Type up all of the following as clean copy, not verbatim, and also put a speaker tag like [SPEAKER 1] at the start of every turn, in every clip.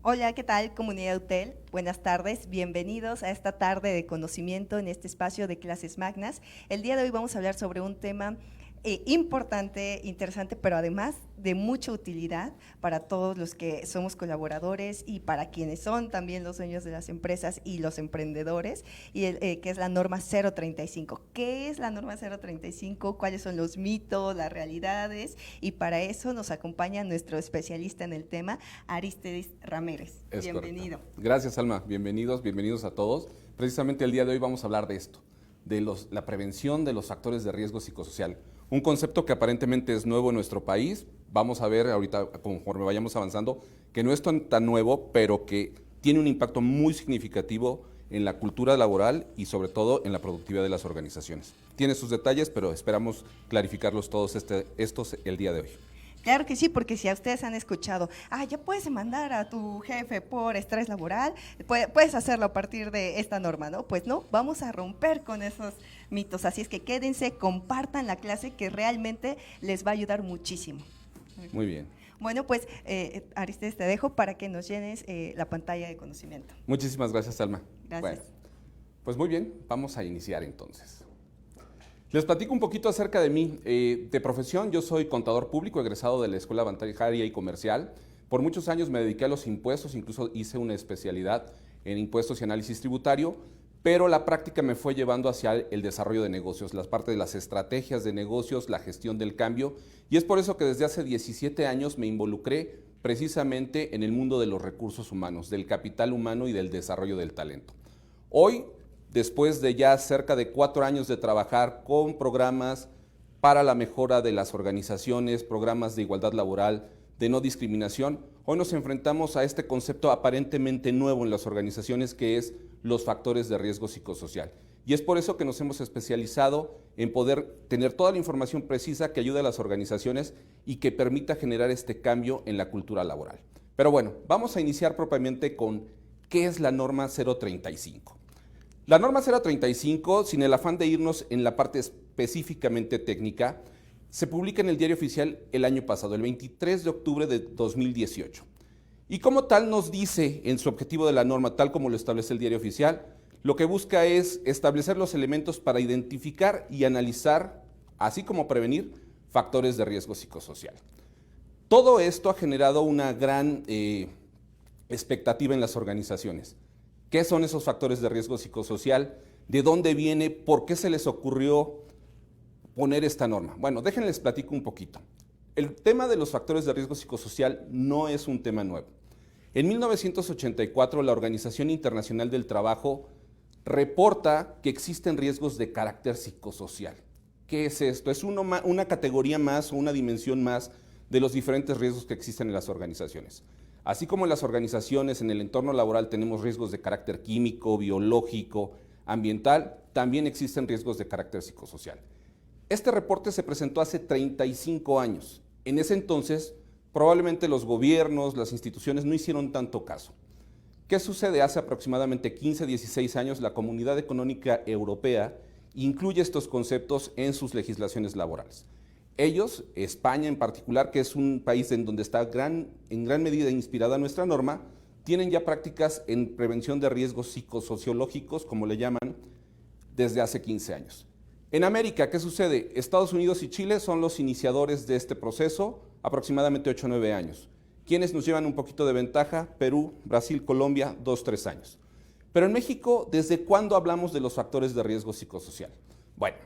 [SPEAKER 1] Hola, ¿qué tal, comunidad UTEL? Buenas tardes, bienvenidos a esta tarde de conocimiento en este espacio de clases magnas. El día de hoy vamos a hablar sobre un tema importante, interesante, pero además de mucha utilidad para todos los que somos colaboradores y para quienes son también los dueños de las empresas y los emprendedores, y que es la norma 035. ¿Qué es la norma 035? ¿Cuáles son los mitos, las realidades? Y para eso nos acompaña nuestro especialista en el tema, Arístides Ramírez.
[SPEAKER 2] Es
[SPEAKER 1] bienvenido.
[SPEAKER 2] Correcto. Gracias, Alma. Bienvenidos a todos. Precisamente el día de hoy vamos a hablar de esto, de la prevención de los factores de riesgo psicosocial. Un concepto que aparentemente es nuevo en nuestro país. Vamos a ver ahorita, conforme vayamos avanzando, que no es tan nuevo, pero que tiene un impacto muy significativo en la cultura laboral y sobre todo en la productividad de las organizaciones. Tiene sus detalles, pero esperamos clarificarlos todos estos el día de hoy.
[SPEAKER 1] Claro que sí, porque si a ustedes han escuchado, ya puedes demandar a tu jefe por estrés laboral, puedes hacerlo a partir de esta norma, ¿no? Pues no, vamos a romper con esos mitos, así es que quédense, compartan la clase que realmente les va a ayudar muchísimo.
[SPEAKER 2] Muy bien.
[SPEAKER 1] Bueno, pues Arístides, te dejo para que nos llenes la pantalla de conocimiento.
[SPEAKER 2] Muchísimas gracias, Alma.
[SPEAKER 1] Gracias.
[SPEAKER 2] Bueno, pues muy bien, vamos a iniciar entonces. Les platico un poquito acerca de mí. De profesión, yo soy contador público, egresado de la Escuela Bancaria y Comercial. Por muchos años me dediqué a los impuestos, incluso hice una especialidad en impuestos y análisis tributario, pero la práctica me fue llevando hacia el desarrollo de negocios, las partes de las estrategias de negocios, la gestión del cambio, y es por eso que desde hace 17 años me involucré precisamente en el mundo de los recursos humanos, del capital humano y del desarrollo del talento. Hoy, después de ya cerca de 4 años de trabajar con programas para la mejora de las organizaciones, programas de igualdad laboral, de no discriminación, hoy nos enfrentamos a este concepto aparentemente nuevo en las organizaciones, que es los factores de riesgo psicosocial. Y es por eso que nos hemos especializado en poder tener toda la información precisa que ayude a las organizaciones y que permita generar este cambio en la cultura laboral. Pero bueno, vamos a iniciar propiamente con ¿qué es la norma 035? La norma 035, sin el afán de irnos en la parte específicamente técnica, se publica en el Diario Oficial el año pasado, el 23 de octubre de 2018. Y como tal nos dice en su objetivo de la norma, tal como lo establece el Diario Oficial, lo que busca es establecer los elementos para identificar y analizar, así como prevenir, factores de riesgo psicosocial. Todo esto ha generado una gran expectativa en las organizaciones. ¿Qué son esos factores de riesgo psicosocial? ¿De dónde viene? ¿Por qué se les ocurrió poner esta norma? Bueno, déjenles platico un poquito. El tema de los factores de riesgo psicosocial no es un tema nuevo. En 1984, la Organización Internacional del Trabajo reporta que existen riesgos de carácter psicosocial. ¿Qué es esto? Es una categoría más o una dimensión más de los diferentes riesgos que existen en las organizaciones. Así como en las organizaciones, en el entorno laboral tenemos riesgos de carácter químico, biológico, ambiental, también existen riesgos de carácter psicosocial. Este reporte se presentó hace 35 años. En ese entonces, probablemente los gobiernos, las instituciones no hicieron tanto caso. ¿Qué sucede? Hace aproximadamente 15, 16 años, la Comunidad Económica Europea incluye estos conceptos en sus legislaciones laborales. Ellos, España en particular, que es un país en donde está en gran medida inspirada nuestra norma, tienen ya prácticas en prevención de riesgos psicosociológicos, como le llaman, desde hace 15 años. En América, ¿qué sucede? Estados Unidos y Chile son los iniciadores de este proceso, aproximadamente 8 o 9 años. ¿Quiénes nos llevan un poquito de ventaja? Perú, Brasil, Colombia, 2 o 3 años. Pero en México, ¿desde cuándo hablamos de los factores de riesgo psicosocial? Bueno,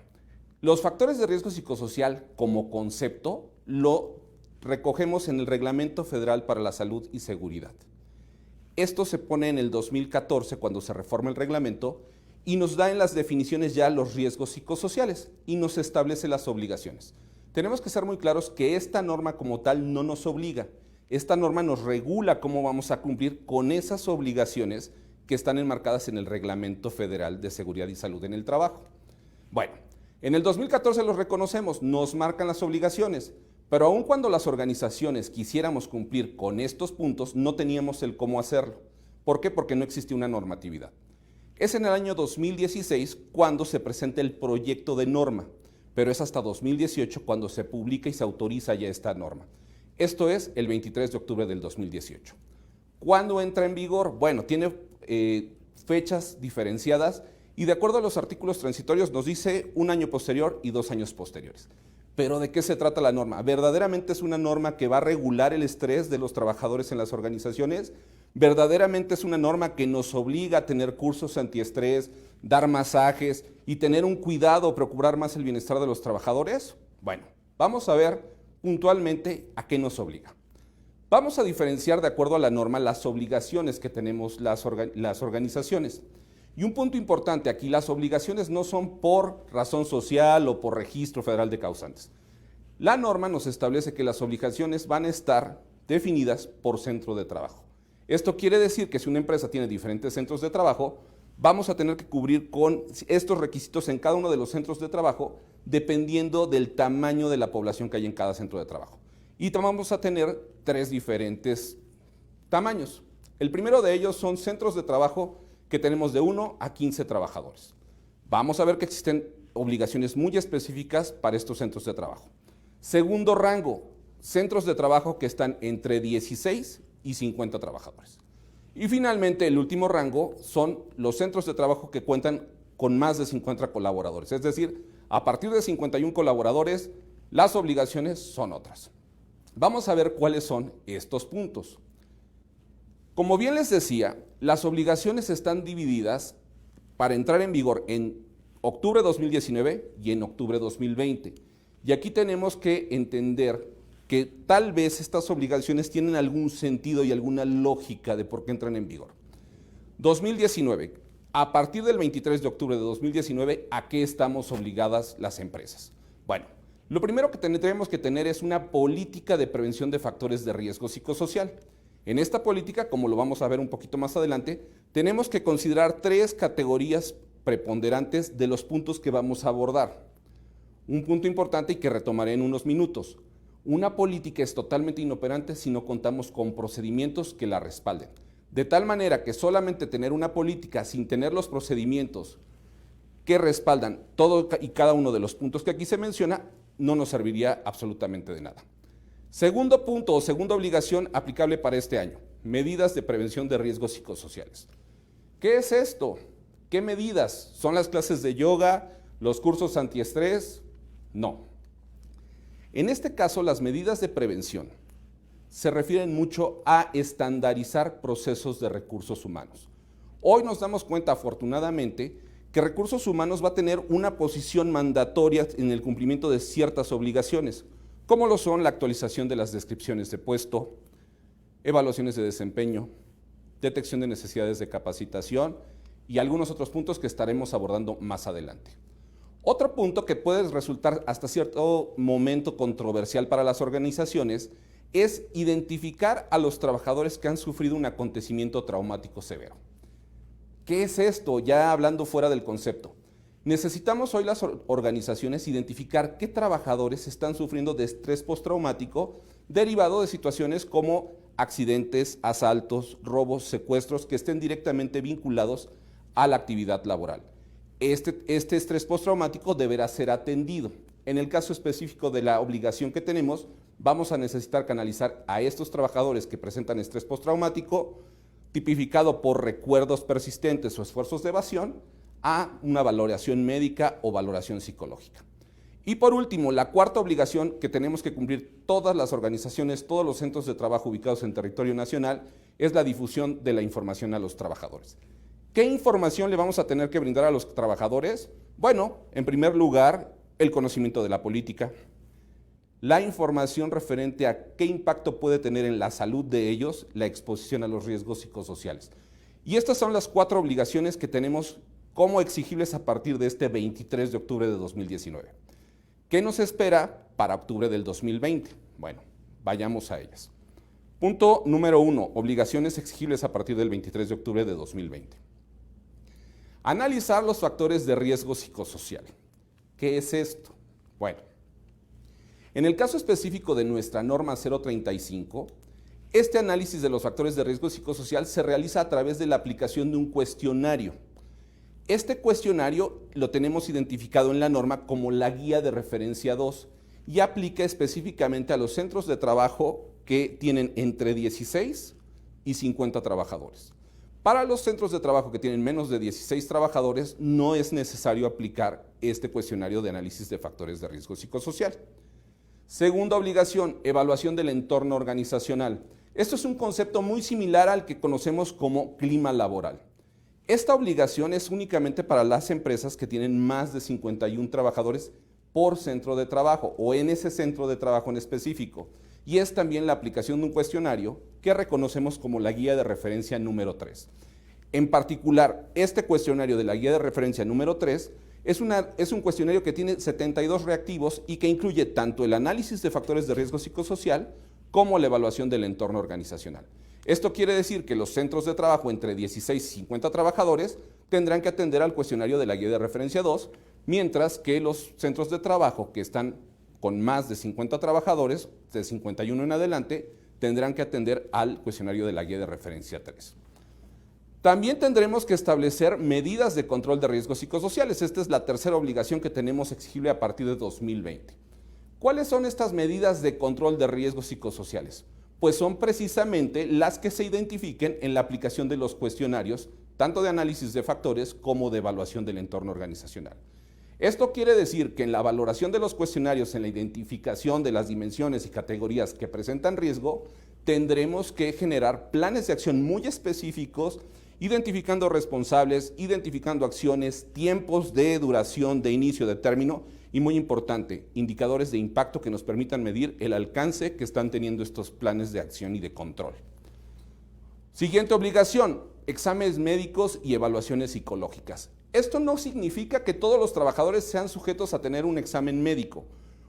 [SPEAKER 2] los factores de riesgo psicosocial como concepto lo recogemos en el Reglamento Federal para la Salud y Seguridad. Esto se pone en el 2014 cuando se reforma el reglamento y nos da en las definiciones ya los riesgos psicosociales y nos establece las obligaciones. Tenemos que ser muy claros que esta norma como tal no nos obliga. Esta norma nos regula cómo vamos a cumplir con esas obligaciones que están enmarcadas en el Reglamento Federal de Seguridad y Salud en el Trabajo. Bueno, en el 2014 los reconocemos, nos marcan las obligaciones, pero aun cuando las organizaciones quisiéramos cumplir con estos puntos, no teníamos el cómo hacerlo. ¿Por qué? Porque no existía una normatividad. Es en el año 2016 cuando se presenta el proyecto de norma, pero es hasta 2018 cuando se publica y se autoriza ya esta norma. Esto es el 23 de octubre del 2018. ¿Cuándo entra en vigor? Bueno, tiene fechas diferenciadas y de acuerdo a los artículos transitorios nos dice 1 año posterior y 2 años posteriores. ¿Pero de qué se trata la norma? ¿Verdaderamente es una norma que va a regular el estrés de los trabajadores en las organizaciones? ¿Verdaderamente es una norma que nos obliga a tener cursos antiestrés, dar masajes y tener un cuidado, procurar más el bienestar de los trabajadores? Bueno, vamos a ver puntualmente a qué nos obliga. Vamos a diferenciar de acuerdo a la norma las obligaciones que tenemos las organizaciones. Y un punto importante aquí, las obligaciones no son por razón social o por registro federal de causantes. La norma nos establece que las obligaciones van a estar definidas por centro de trabajo. Esto quiere decir que si una empresa tiene diferentes centros de trabajo, vamos a tener que cubrir con estos requisitos en cada uno de los centros de trabajo, dependiendo del tamaño de la población que hay en cada centro de trabajo. Y vamos a tener 3 diferentes tamaños. El primero de ellos son centros de trabajo que tenemos de 1 a 15 trabajadores. Vamos a ver que existen obligaciones muy específicas para estos centros de trabajo. Segundo rango, centros de trabajo que están entre 16 y 50 trabajadores. Y finalmente, el último rango son los centros de trabajo que cuentan con más de 50 colaboradores. Es decir, a partir de 51 colaboradores, las obligaciones son otras. Vamos a ver cuáles son estos puntos. Como bien les decía, las obligaciones están divididas para entrar en vigor en octubre de 2019 y en octubre de 2020. Y aquí tenemos que entender que tal vez estas obligaciones tienen algún sentido y alguna lógica de por qué entran en vigor. 2019, a partir del 23 de octubre de 2019, ¿a qué estamos obligadas las empresas? Bueno, lo primero que tenemos que tener es una política de prevención de factores de riesgo psicosocial. En esta política, como lo vamos a ver un poquito más adelante, tenemos que considerar 3 categorías preponderantes de los puntos que vamos a abordar. Un punto importante y que retomaré en unos minutos. Una política es totalmente inoperante si no contamos con procedimientos que la respalden. De tal manera que solamente tener una política sin tener los procedimientos que respaldan todo y cada uno de los puntos que aquí se menciona, no nos serviría absolutamente de nada. Segundo punto o segunda obligación aplicable para este año, medidas de prevención de riesgos psicosociales. ¿Qué es esto? ¿Qué medidas? ¿Son las clases de yoga, los cursos antiestrés? No. En este caso, las medidas de prevención se refieren mucho a estandarizar procesos de recursos humanos. Hoy nos damos cuenta, afortunadamente, que recursos humanos va a tener una posición mandatoria en el cumplimiento de ciertas obligaciones, como lo son la actualización de las descripciones de puesto, evaluaciones de desempeño, detección de necesidades de capacitación y algunos otros puntos que estaremos abordando más adelante. Otro punto que puede resultar hasta cierto momento controversial para las organizaciones es identificar a los trabajadores que han sufrido un acontecimiento traumático severo. ¿Qué es esto? Ya hablando fuera del concepto. Necesitamos hoy las organizaciones identificar qué trabajadores están sufriendo de estrés postraumático derivado de situaciones como accidentes, asaltos, robos, secuestros que estén directamente vinculados a la actividad laboral. Este estrés postraumático deberá ser atendido. En el caso específico de la obligación que tenemos, vamos a necesitar canalizar a estos trabajadores que presentan estrés postraumático, tipificado por recuerdos persistentes o esfuerzos de evasión, a una valoración médica o valoración psicológica. Y por último, la cuarta obligación que tenemos que cumplir todas las organizaciones, todos los centros de trabajo ubicados en territorio nacional, es la difusión de la información a los trabajadores. ¿Qué información le vamos a tener que brindar a los trabajadores? Bueno, en primer lugar, el conocimiento de la política, la información referente a qué impacto puede tener en la salud de ellos la exposición a los riesgos psicosociales. Y estas son las 4 obligaciones que tenemos como exigibles a partir de este 23 de octubre de 2019. ¿Qué nos espera para octubre del 2020? Bueno, vayamos a ellas. Punto número 1, obligaciones exigibles a partir del 23 de octubre de 2020. Analizar los factores de riesgo psicosocial. ¿Qué es esto? Bueno, en el caso específico de nuestra norma 035, este análisis de los factores de riesgo psicosocial se realiza a través de la aplicación de un cuestionario. Este cuestionario lo tenemos identificado en la norma como la guía de referencia 2 y aplica específicamente a los centros de trabajo que tienen entre 16 y 50 trabajadores. Para los centros de trabajo que tienen menos de 16 trabajadores, no es necesario aplicar este cuestionario de análisis de factores de riesgo psicosocial. Segunda obligación, evaluación del entorno organizacional. Esto es un concepto muy similar al que conocemos como clima laboral. Esta obligación es únicamente para las empresas que tienen más de 51 trabajadores por centro de trabajo o en ese centro de trabajo en específico. Y es también la aplicación de un cuestionario que reconocemos como la guía de referencia número 3. En particular, este cuestionario de la guía de referencia número 3 es un cuestionario que tiene 72 reactivos y que incluye tanto el análisis de factores de riesgo psicosocial como la evaluación del entorno organizacional. Esto quiere decir que los centros de trabajo entre 16 y 50 trabajadores tendrán que atender al cuestionario de la guía de referencia 2, mientras que los centros de trabajo que están con más de 50 trabajadores, de 51 en adelante, tendrán que atender al cuestionario de la guía de referencia 3. También tendremos que establecer medidas de control de riesgos psicosociales. Esta es la tercera obligación que tenemos exigible a partir de 2020. ¿Cuáles son estas medidas de control de riesgos psicosociales? Pues son precisamente las que se identifiquen en la aplicación de los cuestionarios, tanto de análisis de factores como de evaluación del entorno organizacional. Esto quiere decir que en la valoración de los cuestionarios, en la identificación de las dimensiones y categorías que presentan riesgo, tendremos que generar planes de acción muy específicos, identificando responsables, identificando acciones, tiempos de duración, de inicio, de término y, muy importante, indicadores de impacto que nos permitan medir el alcance que están teniendo estos planes de acción y de control. Siguiente obligación, exámenes médicos y evaluaciones psicológicas. Esto no significa que todos los trabajadores sean sujetos a tener un examen médico.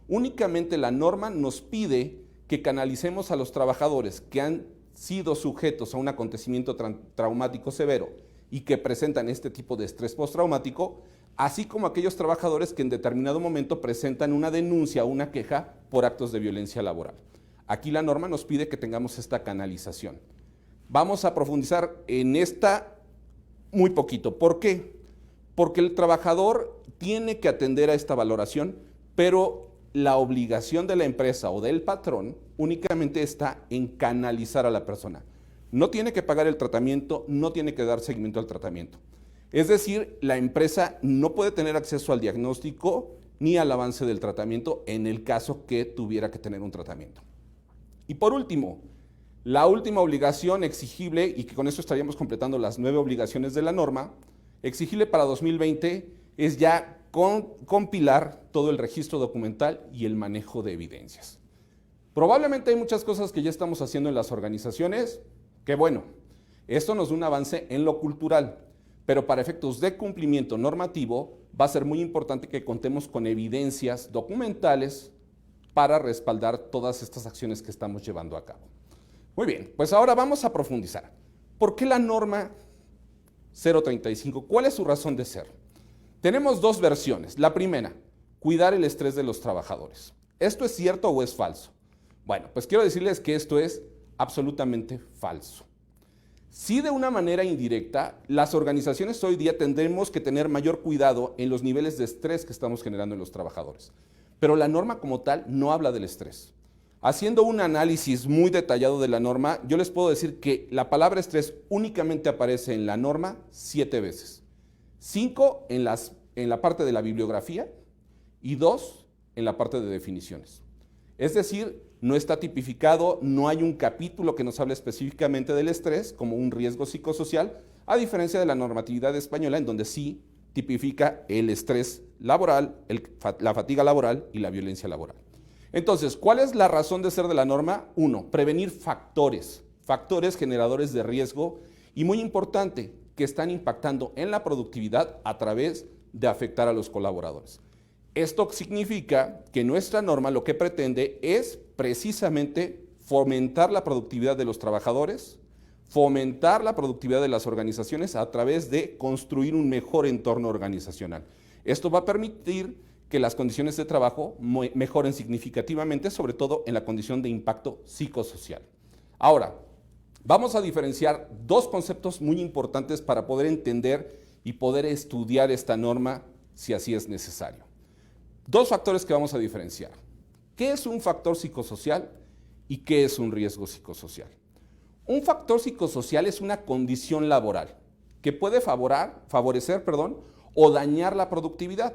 [SPEAKER 2] Únicamente la norma nos pide que canalicemos a los trabajadores que han sido sujetos a un acontecimiento traumático severo y que presentan este tipo de estrés postraumático, así como aquellos trabajadores que en determinado momento presentan una denuncia o una queja por actos de violencia laboral. Aquí la norma nos pide que tengamos esta canalización. Vamos a profundizar en esta muy poquito. ¿Por qué? Porque el trabajador tiene que atender a esta valoración, pero la obligación de la empresa o del patrón únicamente está en canalizar a la persona. No tiene que pagar el tratamiento, no tiene que dar seguimiento al tratamiento. Es decir, la empresa no puede tener acceso al diagnóstico ni al avance del tratamiento en el caso que tuviera que tener un tratamiento. Y por último, la última obligación exigible, y que con esto estaríamos completando las 9 obligaciones de la norma, exigible para 2020 es ya compilar todo el registro documental y el manejo de evidencias. Probablemente hay muchas cosas que ya estamos haciendo en las organizaciones, que bueno, esto nos da un avance en lo cultural, pero para efectos de cumplimiento normativo va a ser muy importante que contemos con evidencias documentales para respaldar todas estas acciones que estamos llevando a cabo. Muy bien, pues ahora vamos a profundizar. ¿Por qué la norma 035? ¿Cuál es su razón de ser? Tenemos dos versiones. La primera, cuidar el estrés de los trabajadores. ¿Esto es cierto o es falso? Bueno, pues quiero decirles que esto es absolutamente falso. Sí, de una manera indirecta, las organizaciones hoy día tendremos que tener mayor cuidado en los niveles de estrés que estamos generando en los trabajadores. Pero la norma como tal no habla del estrés. Haciendo un análisis muy detallado de la norma, yo les puedo decir que la palabra estrés únicamente aparece en la norma 7 veces. 5 en la parte de la bibliografía y 2 en la parte de definiciones. Es decir, no está tipificado, no hay un capítulo que nos hable específicamente del estrés como un riesgo psicosocial, a diferencia de la normatividad española, en donde sí tipifica el estrés laboral, la fatiga laboral y la violencia laboral. Entonces, ¿cuál es la razón de ser de la norma? 1, prevenir factores generadores de riesgo y, muy importante, que están impactando en la productividad a través de afectar a los colaboradores. Esto significa que nuestra norma lo que pretende es precisamente fomentar la productividad de los trabajadores, fomentar la productividad de las organizaciones a través de construir un mejor entorno organizacional. Esto va a permitir que las condiciones de trabajo mejoren significativamente, sobre todo en la condición de impacto psicosocial. Ahora, vamos a diferenciar dos conceptos muy importantes para poder entender y poder estudiar esta norma si así es necesario. Dos factores que vamos a diferenciar. ¿Qué es un factor psicosocial y qué es un riesgo psicosocial? Un factor psicosocial es una condición laboral que puede favorecer o dañar la productividad.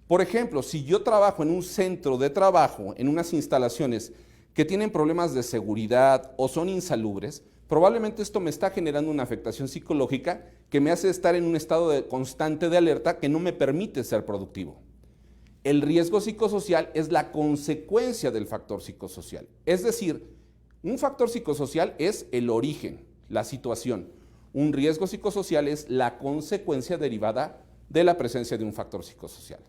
[SPEAKER 2] Por ejemplo, si yo trabajo en un centro de trabajo, en unas instalaciones que tienen problemas de seguridad o son insalubres, probablemente esto me está generando una afectación psicológica que me hace estar en un estado constante de alerta que no me permite ser productivo. El riesgo psicosocial es la consecuencia del factor psicosocial. Es decir, un factor psicosocial es el origen, la situación. Un riesgo psicosocial es la consecuencia derivada de la presencia de un factor psicosocial.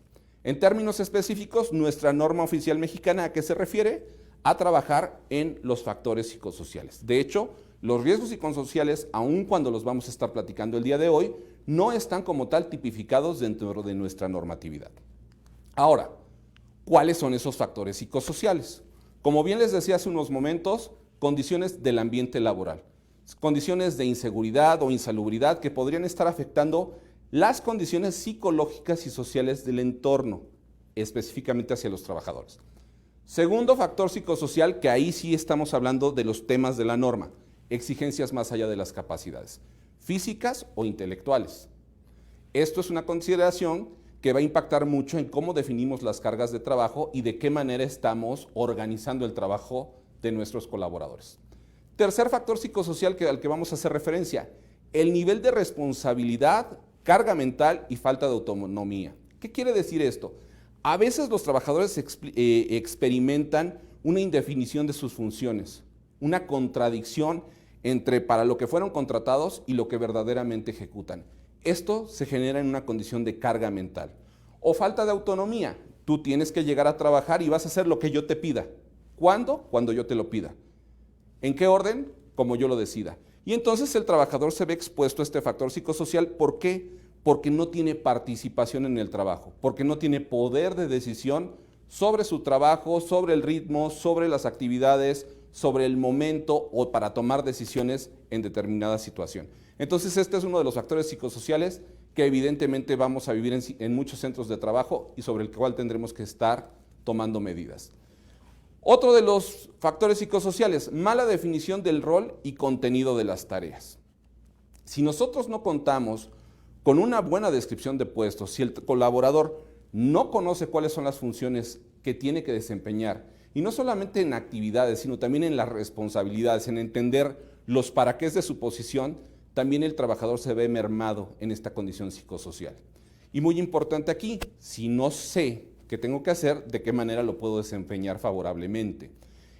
[SPEAKER 2] En términos específicos, nuestra norma oficial mexicana, ¿a qué se refiere? A trabajar en los factores psicosociales. De hecho, los riesgos psicosociales, aun cuando los vamos a estar platicando el día de hoy, no están como tal tipificados dentro de nuestra normatividad. Ahora, ¿cuáles son esos factores psicosociales? Como bien les decía hace unos momentos, condiciones del ambiente laboral, condiciones de inseguridad o insalubridad que podrían estar afectando las condiciones psicológicas y sociales del entorno, específicamente hacia los trabajadores. Segundo factor psicosocial, que ahí sí estamos hablando de los temas de la norma, exigencias más allá de las capacidades, físicas o intelectuales. Esto es una consideración que va a impactar mucho en cómo definimos las cargas de trabajo y de qué manera estamos organizando el trabajo de nuestros colaboradores. Tercer factor psicosocial al que vamos a hacer referencia, el nivel de responsabilidad, carga mental y falta de autonomía. ¿Qué quiere decir esto? A veces los trabajadores experimentan una indefinición de sus funciones, una contradicción entre para lo que fueron contratados y lo que verdaderamente ejecutan. Esto se genera en una condición de carga mental. O falta de autonomía. Tú tienes que llegar a trabajar y vas a hacer lo que yo te pida. ¿Cuándo? Cuando yo te lo pida. ¿En qué orden? Como yo lo decida. Y entonces el trabajador se ve expuesto a este factor psicosocial. ¿Por qué? Porque no tiene participación en el trabajo, porque no tiene poder de decisión sobre su trabajo, sobre el ritmo, sobre las actividades, sobre el momento o para tomar decisiones en determinada situación. Entonces este es uno de los factores psicosociales que evidentemente vamos a vivir en muchos centros de trabajo y sobre el cual tendremos que estar tomando medidas. Otro de los factores psicosociales, mala definición del rol y contenido de las tareas. Si nosotros no contamos con una buena descripción de puestos, si el colaborador no conoce cuáles son las funciones que tiene que desempeñar, y no solamente en actividades, sino también en las responsabilidades, en entender los para qué de su posición, también el trabajador se ve mermado en esta condición psicosocial. Y muy importante aquí, si no sé qué tengo que hacer, de qué manera lo puedo desempeñar favorablemente.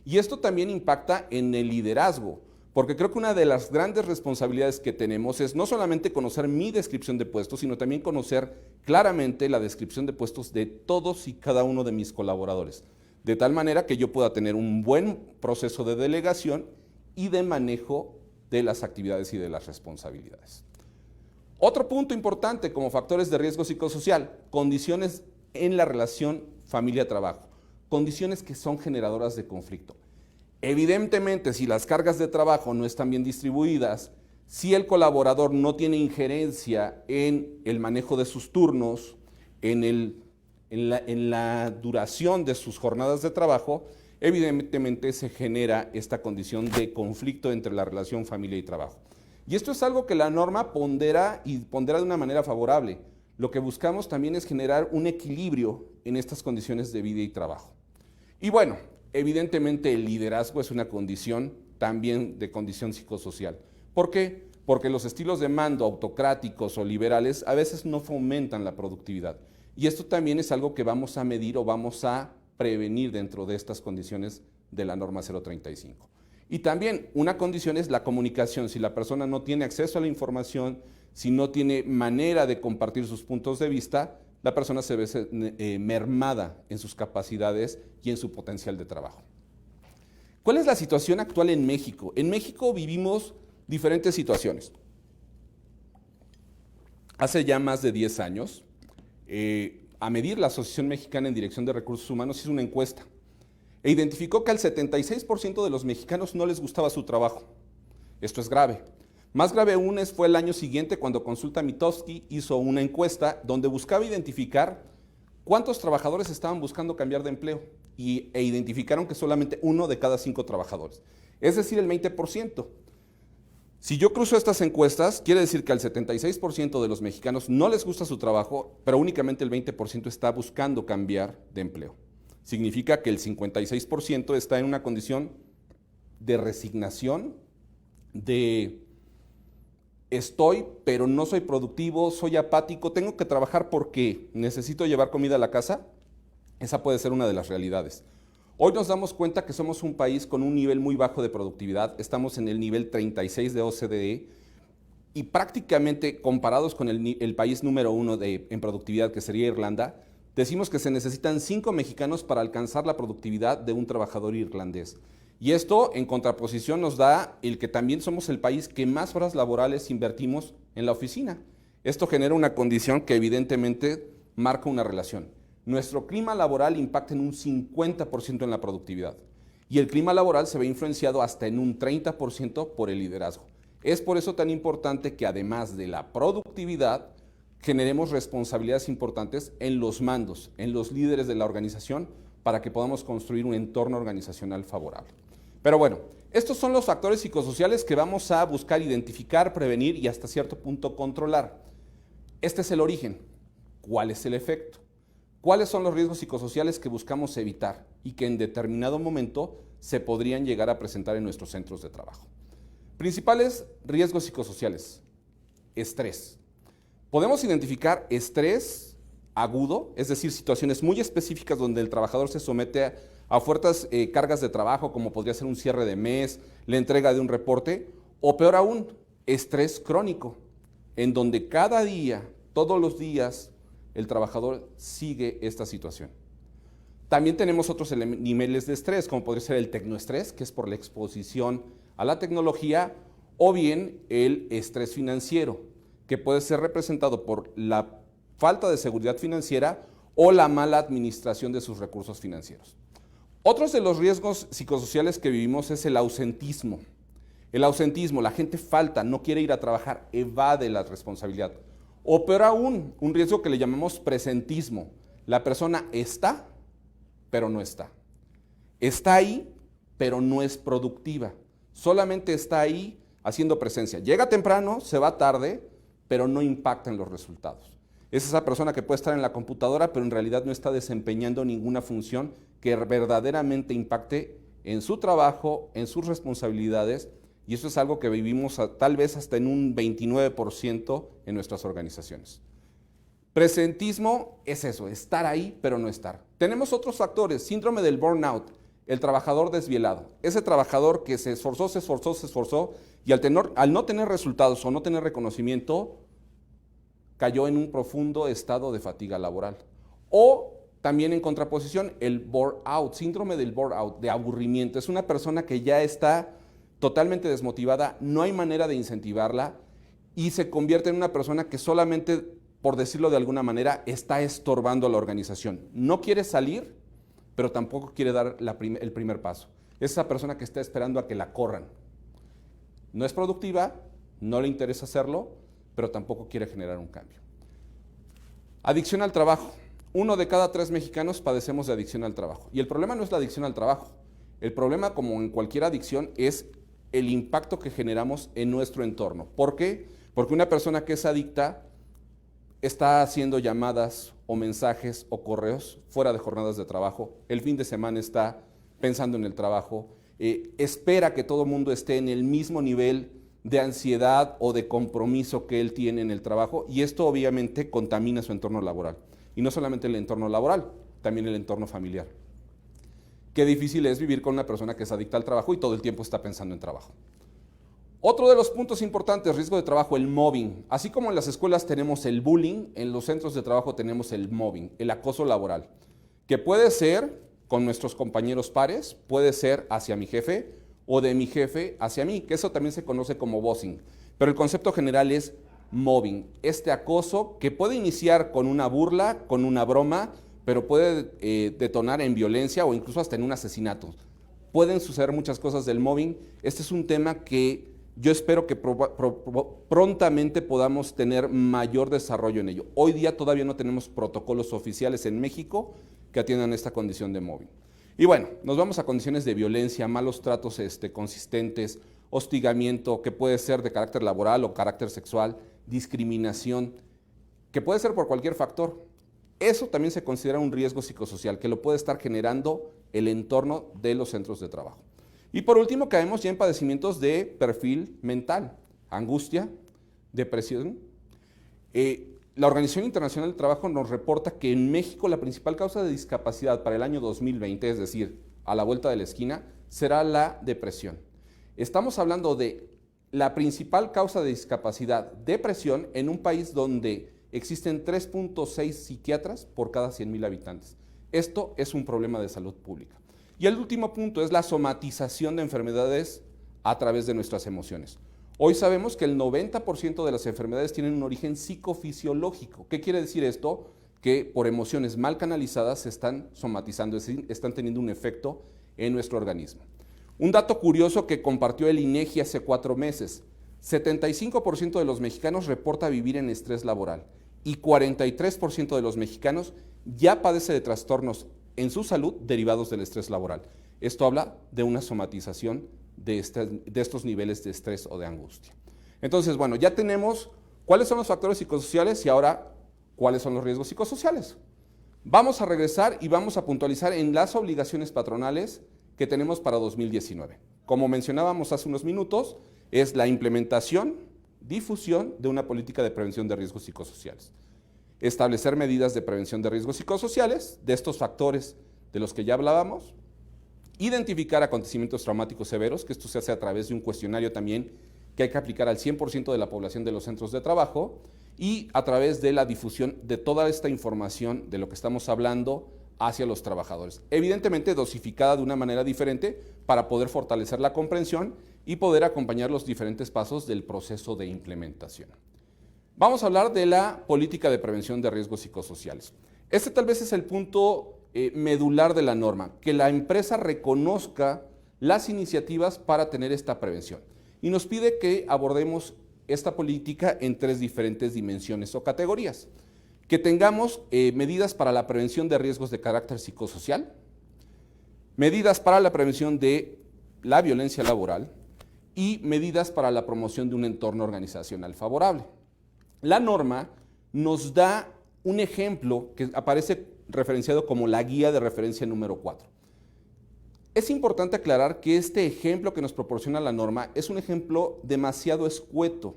[SPEAKER 2] Y esto también impacta en el liderazgo, porque creo que una de las grandes responsabilidades que tenemos es no solamente conocer mi descripción de puestos, sino también conocer claramente la descripción de puestos de todos y cada uno de mis colaboradores, de tal manera que yo pueda tener un buen proceso de delegación y de manejo de las actividades y de las responsabilidades. Otro punto importante como factores de riesgo psicosocial, condiciones en la relación familia-trabajo, condiciones que son generadoras de conflicto. Evidentemente, si las cargas de trabajo no están bien distribuidas, si el colaborador no tiene injerencia en el manejo de sus turnos, en la duración de sus jornadas de trabajo, evidentemente se genera esta condición de conflicto entre la relación familia y trabajo. Y esto es algo que la norma pondera y pondera de una manera favorable. Lo que buscamos también es generar un equilibrio en estas condiciones de vida y trabajo. Y bueno, evidentemente el liderazgo es una condición también de condición psicosocial. ¿Por qué? Porque los estilos de mando autocráticos o liberales a veces no fomentan la productividad. Y esto también es algo que vamos a medir o vamos a prevenir dentro de estas condiciones de la norma 035. Y también una condición es la comunicación. Si la persona no tiene acceso a la información, si no tiene manera de compartir sus puntos de vista, la persona se ve mermada en sus capacidades y en su potencial de trabajo. ¿Cuál es la situación actual en México? En México vivimos diferentes situaciones. Hace ya más de 10 años, a medir la Asociación Mexicana en Dirección de Recursos Humanos hizo una encuesta e identificó que al 76% de los mexicanos no les gustaba su trabajo. Esto es grave. Más grave aún fue el año siguiente cuando Consulta Mitofsky hizo una encuesta donde buscaba identificar cuántos trabajadores estaban buscando cambiar de empleo e identificaron que solamente 1 de cada 5 trabajadores, es decir, el 20%. Si yo cruzo estas encuestas, quiere decir que al 76% de los mexicanos no les gusta su trabajo, pero únicamente el 20% está buscando cambiar de empleo. Significa que el 56% está en una condición de resignación, de estoy, pero no soy productivo, soy apático, tengo que trabajar porque necesito llevar comida a la casa. Esa puede ser una de las realidades. Hoy nos damos cuenta que somos un país con un nivel muy bajo de productividad, estamos en el nivel 36 de OCDE y prácticamente comparados con el país número 1 en productividad, que sería Irlanda, decimos que se necesitan 5 mexicanos para alcanzar la productividad de un trabajador irlandés. Y esto en contraposición nos da el que también somos el país que más horas laborales invertimos en la oficina. Esto genera una condición que evidentemente marca una relación. Nuestro clima laboral impacta en un 50% en la productividad y el clima laboral se ve influenciado hasta en un 30% por el liderazgo. Es por eso tan importante que además de la productividad, generemos responsabilidades importantes en los mandos, en los líderes de la organización, para que podamos construir un entorno organizacional favorable. Pero bueno, estos son los factores psicosociales que vamos a buscar identificar, prevenir y hasta cierto punto controlar. Este es el origen. ¿Cuál es el efecto? ¿Cuáles son los riesgos psicosociales que buscamos evitar y que en determinado momento se podrían llegar a presentar en nuestros centros de trabajo? Principales riesgos psicosociales. Estrés. Podemos identificar estrés agudo, es decir, situaciones muy específicas donde el trabajador se somete a fuertes cargas de trabajo, como podría ser un cierre de mes, la entrega de un reporte, o peor aún, estrés crónico, en donde cada día, todos los días, el trabajador sigue esta situación. También tenemos otros niveles de estrés, como podría ser el tecnoestrés, que es por la exposición a la tecnología, o bien el estrés financiero, que puede ser representado por la falta de seguridad financiera o la mala administración de sus recursos financieros. Otros de los riesgos psicosociales que vivimos es el ausentismo. El ausentismo, la gente falta, no quiere ir a trabajar, evade la responsabilidad. O peor aún, un riesgo que le llamamos presentismo. La persona está, pero no está. Está ahí, pero no es productiva. Solamente está ahí haciendo presencia. Llega temprano, se va tarde, pero no impacta en los resultados. Es esa persona que puede estar en la computadora, pero en realidad no está desempeñando ninguna función que verdaderamente impacte en su trabajo, en sus responsabilidades, y eso es algo que vivimos tal vez hasta en un 29% en nuestras organizaciones. Presentismo es eso, estar ahí, pero no estar. Tenemos otros factores, síndrome del burnout, el trabajador desvelado. Ese trabajador que se esforzó, y al no tener resultados o no tener reconocimiento, cayó en un profundo estado de fatiga laboral. O también en contraposición, el burnout, síndrome del burnout, de aburrimiento. Es una persona que ya está totalmente desmotivada, no hay manera de incentivarla y se convierte en una persona que solamente, por decirlo de alguna manera, está estorbando a la organización. No quiere salir, pero tampoco quiere dar el primer paso. Es esa persona que está esperando a que la corran. No es productiva, no le interesa hacerlo, pero tampoco quiere generar un cambio. Adicción al trabajo. 1 de cada 3 mexicanos padecemos de adicción al trabajo. Y el problema no es la adicción al trabajo. El problema, como en cualquier adicción, es el impacto que generamos en nuestro entorno. ¿Por qué? Porque una persona que es adicta está haciendo llamadas o mensajes o correos fuera de jornadas de trabajo. El fin de semana está pensando en el trabajo. Espera que todo el mundo esté en el mismo nivel de ansiedad o de compromiso que él tiene en el trabajo, y esto obviamente contamina su entorno laboral. Y no solamente el entorno laboral, también el entorno familiar. Qué difícil es vivir con una persona que es adicta al trabajo y todo el tiempo está pensando en trabajo. Otro de los puntos importantes, riesgo de trabajo, el mobbing. Así como en las escuelas tenemos el bullying, en los centros de trabajo tenemos el mobbing, el acoso laboral, que puede ser con nuestros compañeros pares, puede ser hacia mi jefe o de mi jefe hacia mí, que eso también se conoce como bossing. Pero el concepto general es mobbing, este acoso que puede iniciar con una burla, con una broma, pero puede detonar en violencia o incluso hasta en un asesinato. Pueden suceder muchas cosas del mobbing. Este es un tema que yo espero que prontamente podamos tener mayor desarrollo en ello. Hoy día todavía no tenemos protocolos oficiales en México que atiendan esta condición de mobbing. Y bueno, nos vamos a condiciones de violencia, malos tratos consistentes, hostigamiento, que puede ser de carácter laboral o carácter sexual, discriminación, que puede ser por cualquier factor. Eso también se considera un riesgo psicosocial que lo puede estar generando el entorno de los centros de trabajo. Y por último, caemos ya en padecimientos de perfil mental, angustia, depresión. La Organización Internacional del Trabajo nos reporta que en México la principal causa de discapacidad para el año 2020, es decir, a la vuelta de la esquina, será la depresión. Estamos hablando de la principal causa de discapacidad, depresión, en un país donde existen 3.6 psiquiatras por cada 100,000 habitantes. Esto es un problema de salud pública. Y el último punto es la somatización de enfermedades a través de nuestras emociones. Hoy sabemos que el 90% de las enfermedades tienen un origen psicofisiológico. ¿Qué quiere decir esto? Que por emociones mal canalizadas se están somatizando, es decir, están teniendo un efecto en nuestro organismo. Un dato curioso que compartió el INEGI hace 4 meses, 75% de los mexicanos reporta vivir en estrés laboral y 43% de los mexicanos ya padece de trastornos en su salud derivados del estrés laboral. Esto habla de una somatización de estos niveles de estrés o de angustia. Entonces, bueno, ya tenemos cuáles son los factores psicosociales y ahora cuáles son los riesgos psicosociales. Vamos a regresar y vamos a puntualizar en las obligaciones patronales que tenemos para 2019. Como mencionábamos hace unos minutos, es la implementación, difusión de una política de prevención de riesgos psicosociales. Establecer medidas de prevención de riesgos psicosociales, de estos factores de los que ya hablábamos, identificar acontecimientos traumáticos severos, que esto se hace a través de un cuestionario también que hay que aplicar al 100% de la población de los centros de trabajo y a través de la difusión de toda esta información de lo que estamos hablando hacia los trabajadores. Evidentemente dosificada de una manera diferente para poder fortalecer la comprensión y poder acompañar los diferentes pasos del proceso de implementación. Vamos a hablar de la política de prevención de riesgos psicosociales. Este tal vez es el punto medular de la norma, que la empresa reconozca las iniciativas para tener esta prevención. Y nos pide que abordemos esta política en 3 diferentes dimensiones o categorías. Que tengamos medidas para la prevención de riesgos de carácter psicosocial, medidas para la prevención de la violencia laboral y medidas para la promoción de un entorno organizacional favorable. La norma nos da un ejemplo que aparece referenciado como la guía de referencia número 4. Es importante aclarar que este ejemplo que nos proporciona la norma es un ejemplo demasiado escueto.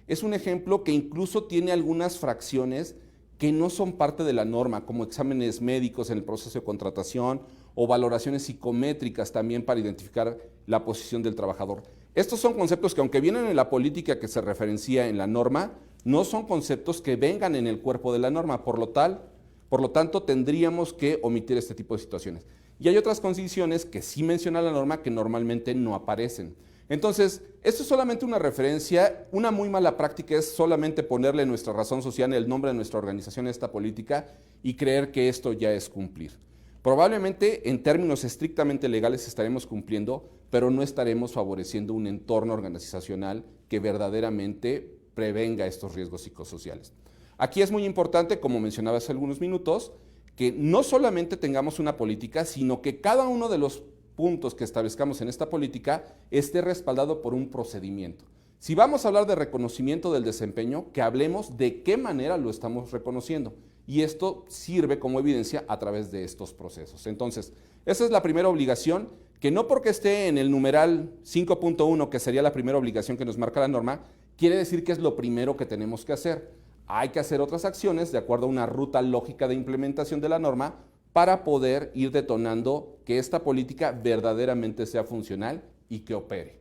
[SPEAKER 2] Es un ejemplo que incluso tiene algunas fracciones que no son parte de la norma, como exámenes médicos en el proceso de contratación o valoraciones psicométricas también para identificar la posición del trabajador. Estos son conceptos que, aunque vienen en la política que se referencia en la norma, no son conceptos que vengan en el cuerpo de la norma, por lo tanto tendríamos que omitir este tipo de situaciones. Y hay otras condiciones que sí menciona la norma que normalmente no aparecen. Entonces, esto es solamente una referencia. Una muy mala práctica es solamente ponerle nuestra razón social, el nombre de nuestra organización a esta política y creer que esto ya es cumplir. Probablemente en términos estrictamente legales estaremos cumpliendo, pero no estaremos favoreciendo un entorno organizacional que verdaderamente prevenga estos riesgos psicosociales. Aquí es muy importante, como mencionaba hace algunos minutos, que no solamente tengamos una política, sino que cada uno de los puntos que establezcamos en esta política esté respaldado por un procedimiento. Si vamos a hablar de reconocimiento del desempeño, que hablemos de qué manera lo estamos reconociendo. Y esto sirve como evidencia a través de estos procesos. Entonces, esa es la primera obligación, que no porque esté en el numeral 5.1, que sería la primera obligación que nos marca la norma, quiere decir que es lo primero que tenemos que hacer. Hay que hacer otras acciones de acuerdo a una ruta lógica de implementación de la norma para poder ir detonando que esta política verdaderamente sea funcional y que opere.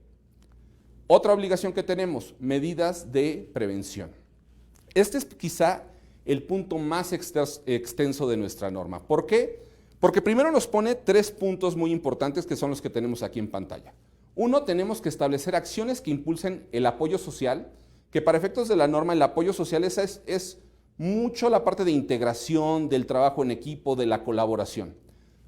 [SPEAKER 2] Otra obligación que tenemos, medidas de prevención. Este es quizá el punto más extenso de nuestra norma. ¿Por qué? Porque primero nos pone 3 puntos muy importantes que son los que tenemos aquí en pantalla. Uno, tenemos que establecer acciones que impulsen el apoyo social, que para efectos de la norma el apoyo social es mucho la parte de integración, del trabajo en equipo, de la colaboración.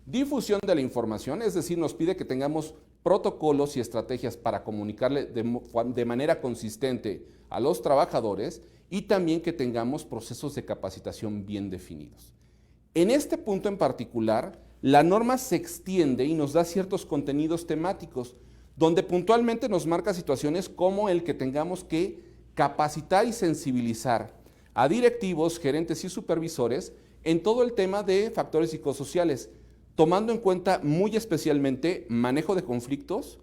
[SPEAKER 2] Difusión de la información, es decir, nos pide que tengamos protocolos y estrategias para comunicarle de manera consistente a los trabajadores y también que tengamos procesos de capacitación bien definidos. En este punto en particular, la norma se extiende y nos da ciertos contenidos temáticos, donde puntualmente nos marca situaciones como el que tengamos que capacitar y sensibilizar a directivos, gerentes y supervisores en todo el tema de factores psicosociales, tomando en cuenta muy especialmente manejo de conflictos,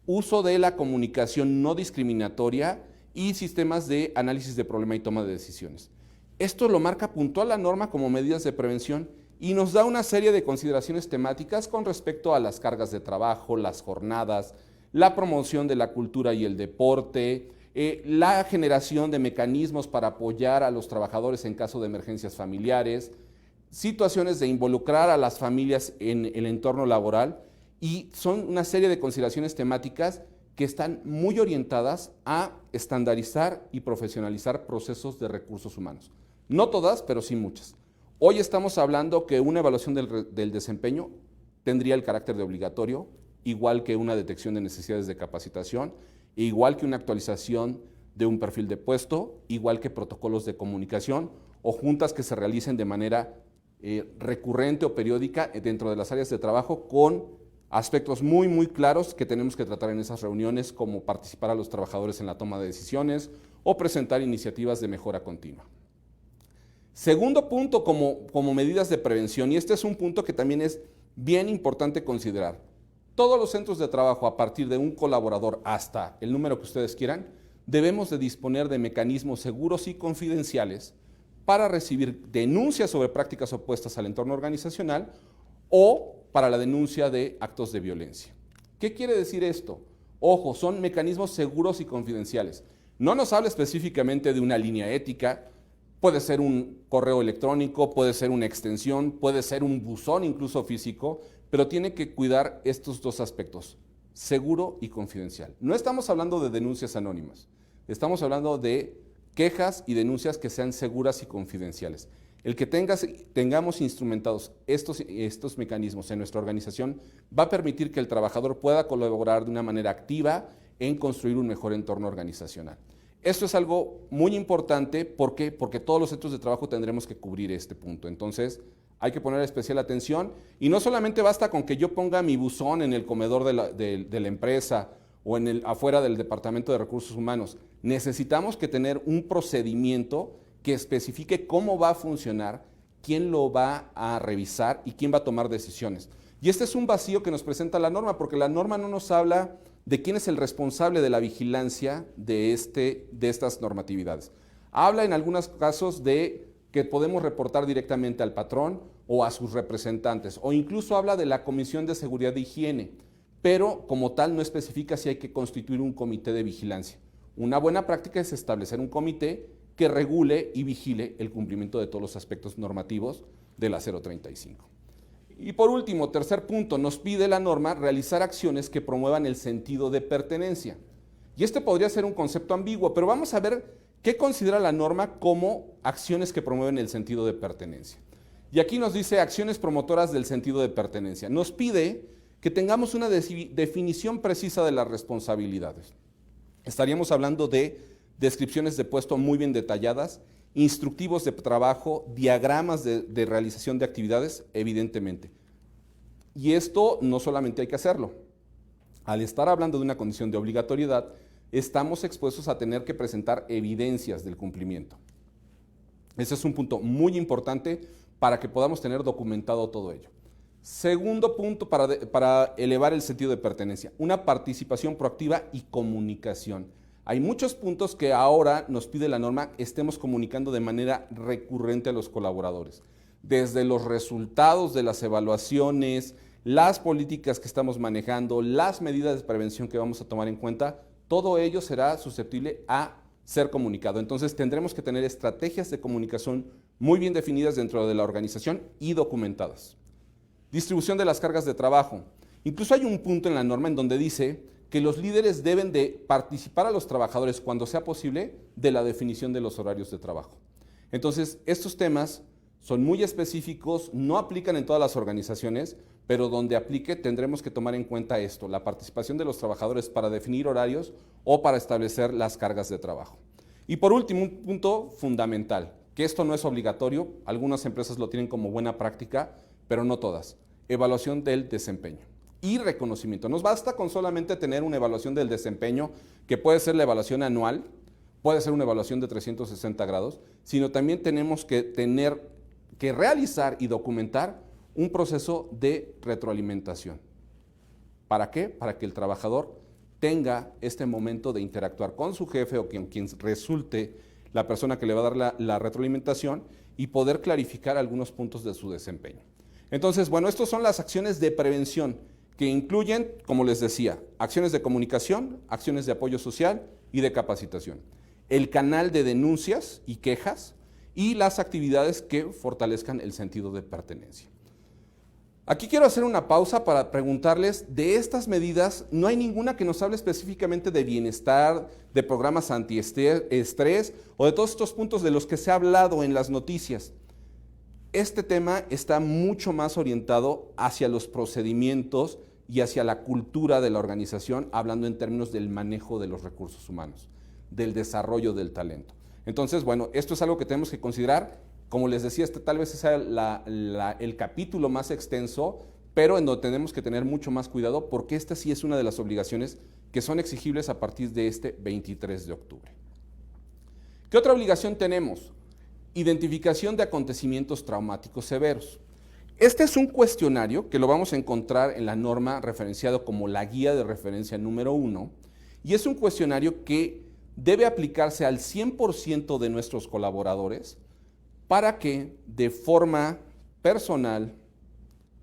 [SPEAKER 2] uso de la comunicación no discriminatoria y sistemas de análisis de problema y toma de decisiones. Esto lo marca puntual la norma como medidas de prevención y nos da una serie de consideraciones temáticas con respecto a las cargas de trabajo, las jornadas, la promoción de la cultura y el deporte, la generación de mecanismos para apoyar a los trabajadores en caso de emergencias familiares, situaciones de involucrar a las familias en el entorno laboral y son una serie de consideraciones temáticas que están muy orientadas a estandarizar y profesionalizar procesos de recursos humanos. No todas, pero sí muchas. Hoy estamos hablando que una evaluación del desempeño tendría el carácter de obligatorio, igual que una detección de necesidades de capacitación, igual que una actualización de un perfil de puesto, igual que protocolos de comunicación o juntas que se realicen de manera recurrente o periódica dentro de las áreas de trabajo con aspectos muy claros que tenemos que tratar en esas reuniones, como participar a los trabajadores en la toma de decisiones o presentar iniciativas de mejora continua. Segundo punto, como medidas de prevención, y este es un punto que también es bien importante considerar. Todos los centros de trabajo, a partir de un colaborador hasta el número que ustedes quieran, debemos de disponer de mecanismos seguros y confidenciales para recibir denuncias sobre prácticas opuestas al entorno organizacional o para la denuncia de actos de violencia. ¿Qué quiere decir esto? Ojo, son mecanismos seguros y confidenciales. No nos habla específicamente de una línea ética, puede ser un correo electrónico, puede ser una extensión, puede ser un buzón incluso físico, pero tiene que cuidar estos 2 aspectos, seguro y confidencial. No estamos hablando de denuncias anónimas, estamos hablando de quejas y denuncias que sean seguras y confidenciales. El que tengamos instrumentados estos mecanismos en nuestra organización va a permitir que el trabajador pueda colaborar de una manera activa en construir un mejor entorno organizacional. Esto es algo muy importante, ¿por qué? Porque todos los centros de trabajo tendremos que cubrir este punto. Entonces, hay que poner especial atención y no solamente basta con que yo ponga mi buzón en el comedor de la empresa o afuera del Departamento de Recursos Humanos. Necesitamos que tener un procedimiento que especifique cómo va a funcionar, quién lo va a revisar y quién va a tomar decisiones. Y este es un vacío que nos presenta la norma, porque la norma no nos habla de quién es el responsable de la vigilancia de estas normatividades. Habla en algunos casos de que podemos reportar directamente al patrón o a sus representantes, o incluso habla de la Comisión de Seguridad e Higiene, pero como tal no especifica si hay que constituir un comité de vigilancia. Una buena práctica es establecer un comité que regule y vigile el cumplimiento de todos los aspectos normativos de la 035. Y por último, tercer punto, nos pide la norma realizar acciones que promuevan el sentido de pertenencia. Y este podría ser un concepto ambiguo, pero vamos a ver qué considera la norma como acciones que promueven el sentido de pertenencia. Y aquí nos dice acciones promotoras del sentido de pertenencia. Nos pide que tengamos una definición precisa de las responsabilidades. Estaríamos hablando de descripciones de puesto muy bien detalladas, instructivos de trabajo, diagramas de realización de actividades, evidentemente. Y esto no solamente hay que hacerlo. Al estar hablando de una condición de obligatoriedad, estamos expuestos a tener que presentar evidencias del cumplimiento. Ese es un punto muy importante para que podamos tener documentado todo ello. Segundo punto para elevar el sentido de pertenencia, una participación proactiva y comunicación. Hay muchos puntos que ahora nos pide la norma estemos comunicando de manera recurrente a los colaboradores. Desde los resultados de las evaluaciones, las políticas que estamos manejando, las medidas de prevención que vamos a tomar en cuenta, todo ello será susceptible a ser comunicado. Entonces tendremos que tener estrategias de comunicación muy bien definidas dentro de la organización y documentadas. Distribución de las cargas de trabajo. Incluso hay un punto en la norma en donde dice que los líderes deben de participar a los trabajadores, cuando sea posible, de la definición de los horarios de trabajo. Entonces, estos temas son muy específicos, no aplican en todas las organizaciones, pero donde aplique tendremos que tomar en cuenta esto, la participación de los trabajadores para definir horarios o para establecer las cargas de trabajo. Y por último, un punto fundamental, que esto no es obligatorio, algunas empresas lo tienen como buena práctica, pero no todas. Evaluación del desempeño y reconocimiento. Nos basta con solamente tener una evaluación del desempeño, que puede ser la evaluación anual, puede ser una evaluación de 360 grados, sino también tenemos que realizar y documentar un proceso de retroalimentación. ¿Para qué? Para que el trabajador tenga este momento de interactuar con su jefe o con quien resulte la persona que le va a dar la retroalimentación y poder clarificar algunos puntos de su desempeño. Entonces, bueno, estas son las acciones de prevención que incluyen, como les decía, acciones de comunicación, acciones de apoyo social y de capacitación. El canal de denuncias y quejas y las actividades que fortalezcan el sentido de pertenencia. Aquí quiero hacer una pausa para preguntarles, de estas medidas, no hay ninguna que nos hable específicamente de bienestar, de programas antiestrés o de todos estos puntos de los que se ha hablado en las noticias. Este tema está mucho más orientado hacia los procedimientos y hacia la cultura de la organización, hablando en términos del manejo de los recursos humanos, del desarrollo del talento. Entonces, bueno, esto es algo que tenemos que considerar. Como les decía, este tal vez sea el capítulo más extenso, pero en donde tenemos que tener mucho más cuidado, porque esta sí es una de las obligaciones que son exigibles a partir de este 23 de octubre. ¿Qué otra obligación tenemos? Identificación de acontecimientos traumáticos severos. Este es un cuestionario que lo vamos a encontrar en la norma referenciado como la guía de referencia número 1, y es un cuestionario que debe aplicarse al 100% de nuestros colaboradores para que de forma personal,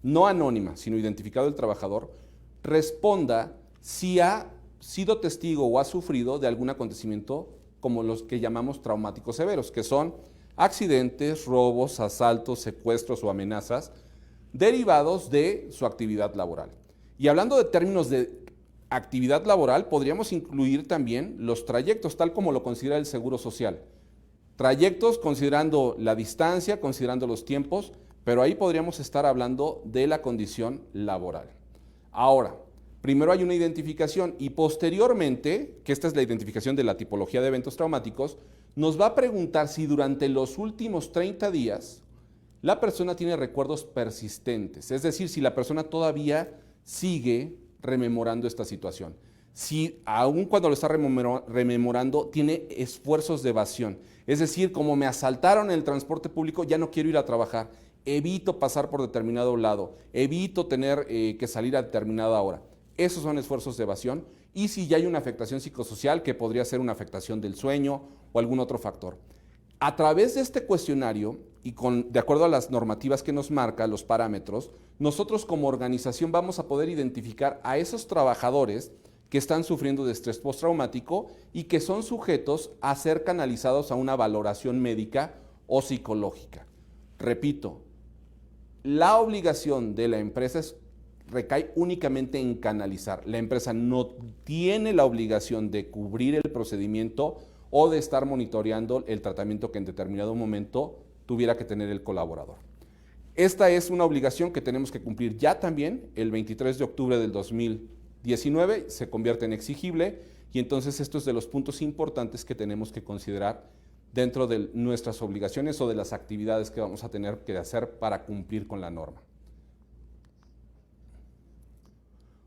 [SPEAKER 2] no anónima, sino identificado el trabajador, responda si ha sido testigo o ha sufrido de algún acontecimiento como los que llamamos traumáticos severos, que son accidentes, robos, asaltos, secuestros o amenazas derivados de su actividad laboral. Y hablando de términos de actividad laboral, podríamos incluir también los trayectos, tal como lo considera el Seguro Social. Trayectos considerando la distancia, considerando los tiempos, pero ahí podríamos estar hablando de la condición laboral. Ahora, primero hay una identificación y posteriormente, que esta es la identificación de la tipología de eventos traumáticos, nos va a preguntar si durante los últimos 30 días la persona tiene recuerdos persistentes, es decir, si la persona todavía sigue rememorando esta situación. Si aun cuando lo está rememorando, tiene esfuerzos de evasión. Es decir, como me asaltaron en el transporte público, ya no quiero ir a trabajar, evito pasar por determinado lado, evito tener que salir a determinada hora. Esos son esfuerzos de evasión. Y si ya hay una afectación psicosocial, que podría ser una afectación del sueño o algún otro factor. A través de este cuestionario, y de acuerdo a las normativas que nos marca, los parámetros, nosotros como organización vamos a poder identificar a esos trabajadores que están sufriendo de estrés postraumático y que son sujetos a ser canalizados a una valoración médica o psicológica. Repito, la obligación de la empresa recae únicamente en canalizar. La empresa no tiene la obligación de cubrir el procedimiento o de estar monitoreando el tratamiento que en determinado momento tuviera que tener el colaborador. Esta es una obligación que tenemos que cumplir ya también el 23 de octubre del 2019, se convierte en exigible y entonces esto es de los puntos importantes que tenemos que considerar dentro de nuestras obligaciones o de las actividades que vamos a tener que hacer para cumplir con la norma.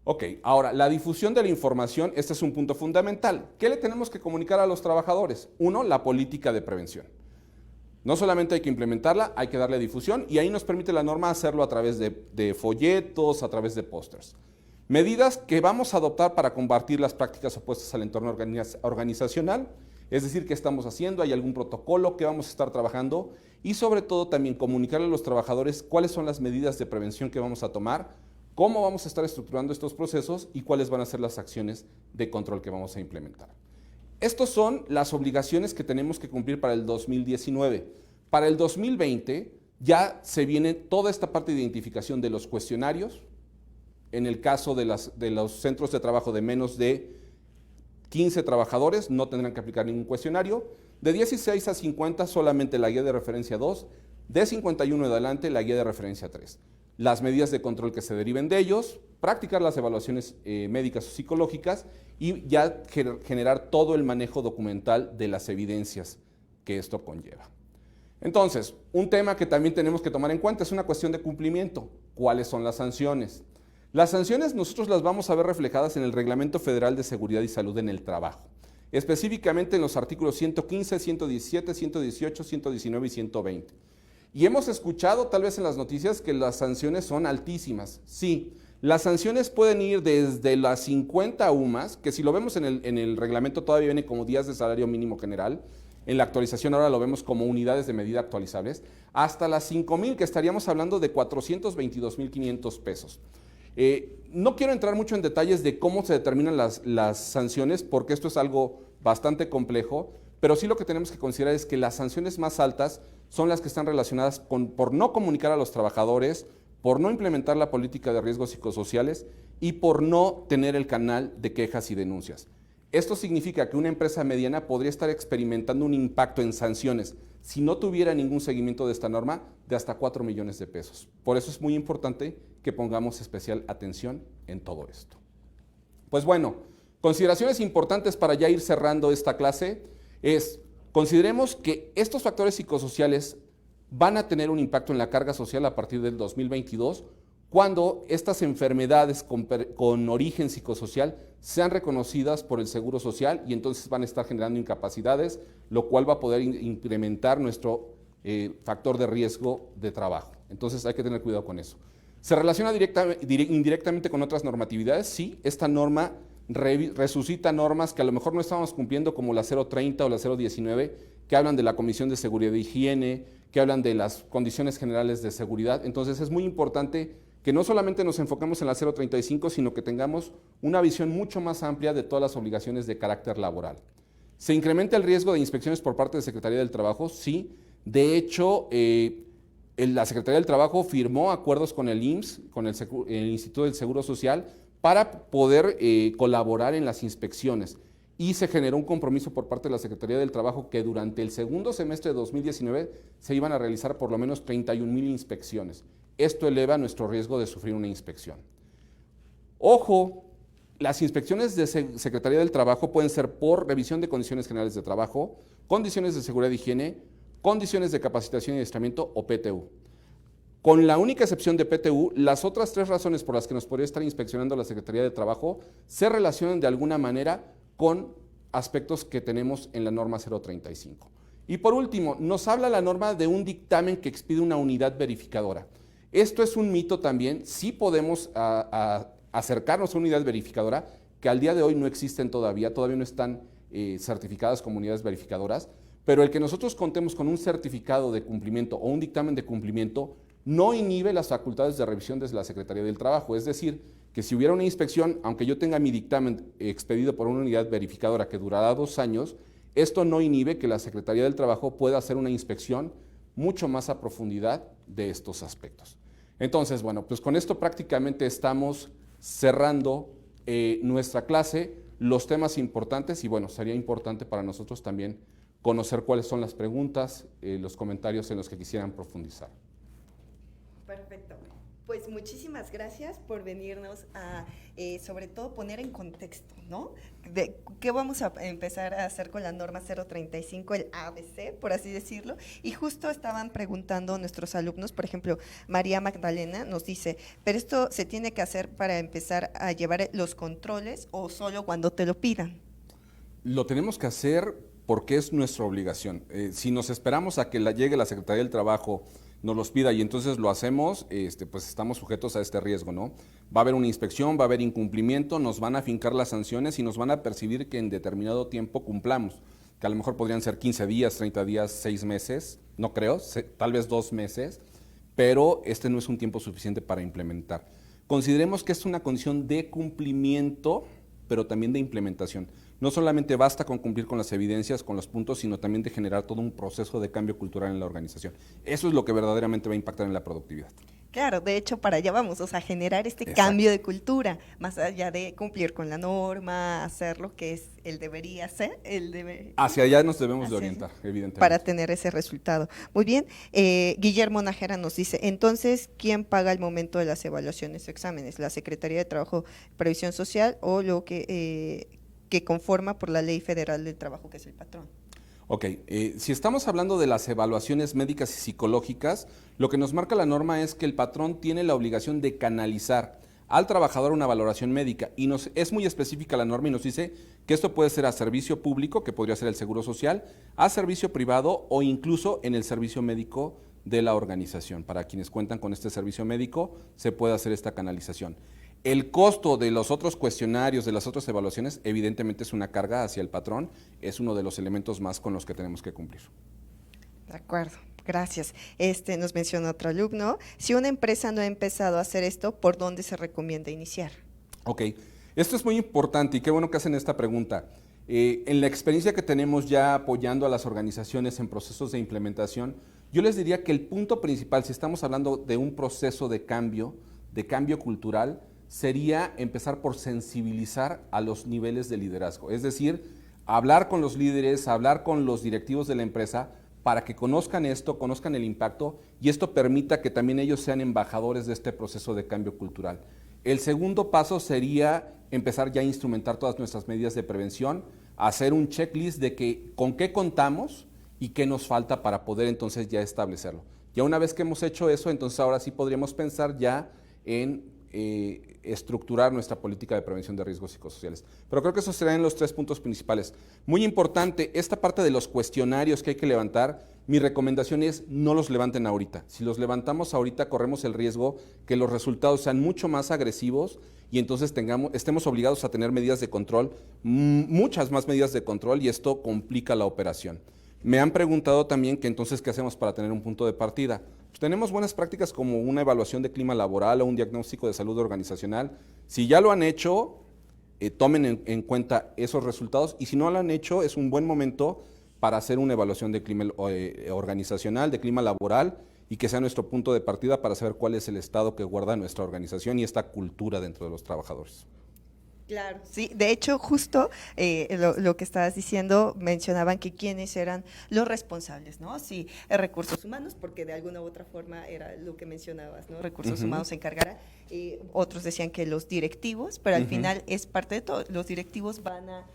[SPEAKER 2] Ok, ahora, la difusión de la información, este es un punto fundamental. ¿Qué le tenemos que comunicar a los trabajadores? Uno, la política de prevención. No solamente hay que implementarla, hay que darle difusión y ahí nos permite la norma hacerlo a través de folletos, a través de pósters. Medidas que vamos a adoptar para combatir las prácticas opuestas al entorno organizacional, es decir, qué estamos haciendo, hay algún protocolo que vamos a estar trabajando y sobre todo también comunicarle a los trabajadores cuáles son las medidas de prevención que vamos a tomar, cómo vamos a estar estructurando estos procesos y cuáles van a ser las acciones de control que vamos a implementar. Estas son las obligaciones que tenemos que cumplir para el 2019. Para el 2020 Ya se viene toda esta parte de identificación de los cuestionarios. En el caso de los centros de trabajo de menos de 15 trabajadores, no tendrán que aplicar ningún cuestionario. De 16 a 50, solamente la guía de referencia 2. De 51 en adelante, la guía de referencia 3. Las medidas de control que se deriven de ellos, practicar las evaluaciones médicas o psicológicas y ya generar todo el manejo documental de las evidencias que esto conlleva. Entonces, un tema que también tenemos que tomar en cuenta es una cuestión de cumplimiento. ¿Cuáles son las sanciones? Las sanciones nosotros las vamos a ver reflejadas en el Reglamento Federal de Seguridad y Salud en el Trabajo, específicamente en los artículos 115, 117, 118, 119 y 120. Y hemos escuchado tal vez en las noticias que las sanciones son altísimas. Sí, las sanciones pueden ir desde las 50 UMAS, que si lo vemos en el reglamento todavía viene como días de salario mínimo general, en la actualización ahora lo vemos como unidades de medida actualizables, hasta las 5,000, que estaríamos hablando de 422,500 pesos. No quiero entrar mucho en detalles de cómo se determinan las sanciones, porque esto es algo bastante complejo, pero sí lo que tenemos que considerar es que las sanciones más altas son las que están relacionadas por no comunicar a los trabajadores, por no implementar la política de riesgos psicosociales y por no tener el canal de quejas y denuncias. Esto significa que una empresa mediana podría estar experimentando un impacto en sanciones, si no tuviera ningún seguimiento de esta norma, de hasta 4 millones de pesos. Por eso es muy importante que pongamos especial atención en todo esto. Pues bueno, consideraciones importantes para ya ir cerrando esta clase es, consideremos que estos factores psicosociales van a tener un impacto en la carga social a partir del 2022, cuando estas enfermedades con origen psicosocial sean reconocidas por el Seguro Social y entonces van a estar generando incapacidades, lo cual va a poder incrementar nuestro factor de riesgo de trabajo. Entonces hay que tener cuidado con eso. ¿Se relaciona indirectamente con otras normatividades? Sí, esta norma resucita normas que a lo mejor no estábamos cumpliendo, como la 030 o la 019, que hablan de la Comisión de Seguridad e Higiene, que hablan de las condiciones generales de seguridad. Entonces es muy importante que no solamente nos enfoquemos en la 035, sino que tengamos una visión mucho más amplia de todas las obligaciones de carácter laboral. ¿Se incrementa el riesgo de inspecciones por parte de Secretaría del Trabajo? Sí. De hecho, la Secretaría del Trabajo firmó acuerdos con el IMSS, con el Instituto del Seguro Social, para poder colaborar en las inspecciones. Y se generó un compromiso por parte de la Secretaría del Trabajo que durante el segundo semestre de 2019 se iban a realizar por lo menos 31,000 inspecciones. Esto eleva nuestro riesgo de sufrir una inspección. Ojo, las inspecciones de Secretaría del Trabajo pueden ser por revisión de condiciones generales de trabajo, condiciones de seguridad y higiene, condiciones de capacitación y adiestramiento o PTU. Con la única excepción de PTU, las otras 3 razones por las que nos podría estar inspeccionando la Secretaría de Trabajo se relacionan de alguna manera con aspectos que tenemos en la norma 035. Y por último, nos habla la norma de un dictamen que expide una unidad verificadora. Esto es un mito también, sí podemos acercarnos a una unidad verificadora, que al día de hoy no existen todavía no están certificadas como unidades verificadoras, pero el que nosotros contemos con un certificado de cumplimiento o un dictamen de cumplimiento no inhibe las facultades de revisión desde la Secretaría del Trabajo. Es decir, que si hubiera una inspección, aunque yo tenga mi dictamen expedido por una unidad verificadora que durará 2 años, esto no inhibe que la Secretaría del Trabajo pueda hacer una inspección mucho más a profundidad de estos aspectos. Entonces, bueno, pues con esto prácticamente estamos cerrando nuestra clase, los temas importantes y bueno, sería importante para nosotros también conocer cuáles son las preguntas, los comentarios en los que quisieran profundizar.
[SPEAKER 1] Perfecto. Pues muchísimas gracias por venirnos a, sobre todo, poner en contexto, ¿no? De qué vamos a empezar a hacer con la norma 035, el ABC, por así decirlo. Y justo estaban preguntando nuestros alumnos, por ejemplo, María Magdalena nos dice, ¿pero esto se tiene que hacer para empezar a llevar los controles o solo cuando te lo pidan?
[SPEAKER 2] Lo tenemos que hacer porque es nuestra obligación. Si nos esperamos a que llegue la Secretaría del Trabajo, nos los pida y entonces lo hacemos, pues estamos sujetos a este riesgo, ¿no? Va a haber una inspección, va a haber incumplimiento, nos van a fincar las sanciones y nos van a percibir que en determinado tiempo cumplamos, que a lo mejor podrían ser 15 días, 30 días, 6 meses, no creo, tal vez 2 meses, pero este no es un tiempo suficiente para implementar. Consideremos que es una condición de cumplimiento, pero también de implementación. no solamente basta con cumplir con las evidencias, con los puntos, sino también de generar todo un proceso de cambio cultural en la organización. Eso es lo que verdaderamente va a impactar en la productividad.
[SPEAKER 1] Claro, de hecho para allá vamos, o sea, generar este
[SPEAKER 2] Exacto.
[SPEAKER 1] cambio de cultura, más allá de cumplir con la norma, hacer lo que es el debería ser,
[SPEAKER 2] Hacia allá nos debemos de
[SPEAKER 1] Así es,
[SPEAKER 2] orientar, evidentemente.
[SPEAKER 1] para tener ese resultado. Muy bien, Guillermo Nájera nos dice, entonces, ¿quién paga el momento de las evaluaciones o exámenes? ¿La Secretaría de Trabajo y Previsión Social o lo que conforma por la Ley Federal del Trabajo, que es el patrón?
[SPEAKER 2] Ok, si estamos hablando de las evaluaciones médicas y psicológicas, lo que nos marca la norma es que el patrón tiene la obligación de canalizar al trabajador una valoración médica y es muy específica la norma y nos dice que esto puede ser a servicio público, que podría ser el Seguro Social, a servicio privado o incluso en el servicio médico de la organización. Para quienes cuentan con este servicio médico, se puede hacer esta canalización. El costo de los otros cuestionarios, de las otras evaluaciones, evidentemente es una carga hacia el patrón, es uno de los elementos más con los que tenemos que cumplir.
[SPEAKER 1] De acuerdo, gracias. Nos menciona otro alumno, si una empresa no ha empezado a hacer esto, ¿por dónde se recomienda iniciar?
[SPEAKER 2] Ok, esto es muy importante y qué bueno que hacen esta pregunta. En la experiencia que tenemos ya apoyando a las organizaciones en procesos de implementación, yo les diría que el punto principal, si estamos hablando de un proceso de cambio cultural, sería empezar por sensibilizar a los niveles de liderazgo. Es decir, hablar con los líderes, hablar con los directivos de la empresa para que conozcan esto, conozcan el impacto y esto permita que también ellos sean embajadores de este proceso de cambio cultural. El segundo paso sería empezar ya a instrumentar todas nuestras medidas de prevención, hacer un checklist de con qué contamos y qué nos falta para poder entonces ya establecerlo. Ya una vez que hemos hecho eso, entonces ahora sí podríamos pensar ya en estructurar nuestra política de prevención de riesgos psicosociales. Pero creo que esos serían los 3 puntos principales. Muy importante, esta parte de los cuestionarios que hay que levantar, mi recomendación es no los levanten ahorita. Si los levantamos ahorita, corremos el riesgo que los resultados sean mucho más agresivos y entonces estemos obligados a tener medidas de control, muchas más medidas de control, y esto complica la operación. Me han preguntado también que entonces, ¿qué hacemos para tener un punto de partida? Pues tenemos buenas prácticas como una evaluación de clima laboral o un diagnóstico de salud organizacional. Si ya lo han hecho, tomen en cuenta esos resultados, y si no lo han hecho, es un buen momento para hacer una evaluación de clima organizacional, de clima laboral, y que sea nuestro punto de partida para saber cuál es el estado que guarda nuestra organización y esta cultura dentro de los trabajadores.
[SPEAKER 1] Claro, sí, de hecho justo lo que estabas diciendo, mencionaban que quiénes eran los responsables, ¿no? Sí, recursos humanos, porque de alguna u otra forma era lo que mencionabas, ¿no? Recursos humanos se encargará, otros decían que los directivos, pero al final es parte de todo, los directivos van a